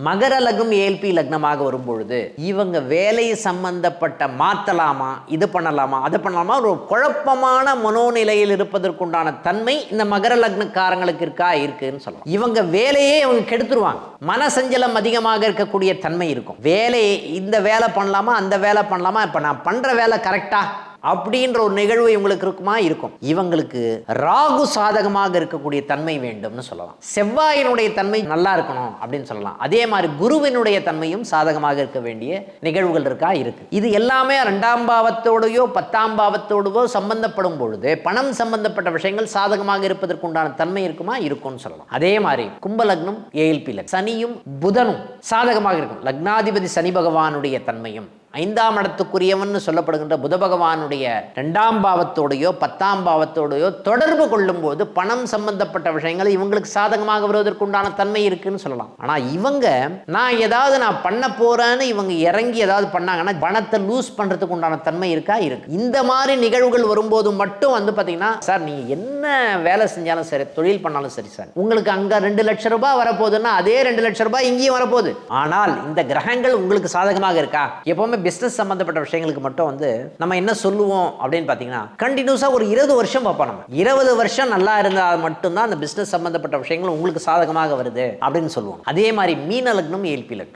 மகர லக்னம் ஏஎல்பி லக்னமாக வரும்பொழுது இவங்க வேலை சம்பந்தப்பட்ட மாற்றலாமா, இது பண்ணலாமா, அது பண்ணலாமா, ஒரு குழப்பமான மனோநிலையில் இருப்பதற்குண்டான தன்மை இந்த மகர லக்னக்காரங்களுக்கு இருக்குன்னு சொல்லலாம். இவங்க வேலையே இவங்க கெடுத்துருவாங்க. மனசஞ்சலம் அதிகமாக இருக்கக்கூடிய தன்மை இருக்கும். வேலையை இந்த வேலை பண்ணலாமா, அந்த வேலை பண்ணலாமா, இப்போ நான் பண்ற வேலை கரெக்டா அப்படின்ற ஒரு நிகழ்வு இவங்களுக்கு இருக்குமா, இருக்கும். இவங்களுக்கு ராகு சாதகமாக இருக்கக்கூடிய தன்மை வேண்டும்னு சொல்லலாம். செவ்வாயினுடைய தன்மை நல்லா இருக்கணும் அப்படின்னு சொல்லலாம். அதே மாதிரி குருவினுடைய தன்மையும் சாதகமாக இருக்க வேண்டிய நிகழ்வுகள் இருக்கு. இது எல்லாமே 2ஆம் பாவத்தோடையோ 10ஆம் பாவத்தோடவோ சம்பந்தப்படும் பொழுது பணம் சம்பந்தப்பட்ட விஷயங்கள் சாதகமாக இருப்பதற்குண்டான தன்மை இருக்குமா, இருக்கும்னு சொல்லலாம். அதே மாதிரி கும்பலக்னம் ஏஎல்பி லக்னம் சனியும் புதனும் சாதகமாக இருக்கும். லக்னாதிபதி சனி பகவானுடைய தன்மையும் 5ஆம் இடத்துக்குரியவன் சொல்லப்படுகின்ற புத பகவானுடைய 2ஆம் பாவத்தோடையோ 10ஆம் பாவத்தோடையோ தொடர்பு கொள்ளும் போது பணம் சம்பந்தப்பட்ட விஷயங்கள் இவங்களுக்கு சாதகமாக வருவதற்குண்டான தன்மை இருக்குன்னு சொல்லலாம். ஆனா இவங்க நான் பண்ண போறேன்னு இவங்க இறங்கி ஏதாவது பண்ணாங்கன்னா பணத்தை லூஸ் பண்றதுக்கு உண்டான தன்மை இருக்கு. இந்த மாதிரி நிகழ்வுகள் வரும்போது மட்டும் பாத்தீங்கன்னா, சார் நீங்க என்ன வேலை செஞ்சாலும் சரி, தொழில் பண்ணாலும் சரி சார், உங்களுக்கு அங்க 2 லட்சம் ரூபாய் வரப்போகுதுன்னா அதே 2 லட்சம் ரூபாய் இங்கேயும் வரப்போகுது. ஆனால் இந்த கிரகங்கள் உங்களுக்கு சாதகமாக இருக்கா? எப்பவுமே பிசினஸ் சம்பந்தப்பட்ட விஷயங்களுக்கு மட்டும் நம்ம என்ன சொல்லுவோம் அப்படின்னு பாத்தீங்கன்னா, கண்டினியூஸா ஒரு 20 வருஷம் பார்ப்போம். நம்ம 20 வருஷம் நல்லா இருந்தால் மட்டும்தான் அந்த பிசினஸ் சம்பந்தப்பட்ட விஷயங்கள் உங்களுக்கு சாதகமாக வருது அப்படின்னு சொல்லுவோம். அதே மாதிரி மீன லக்னம் ஏஎல்பி லக்னம்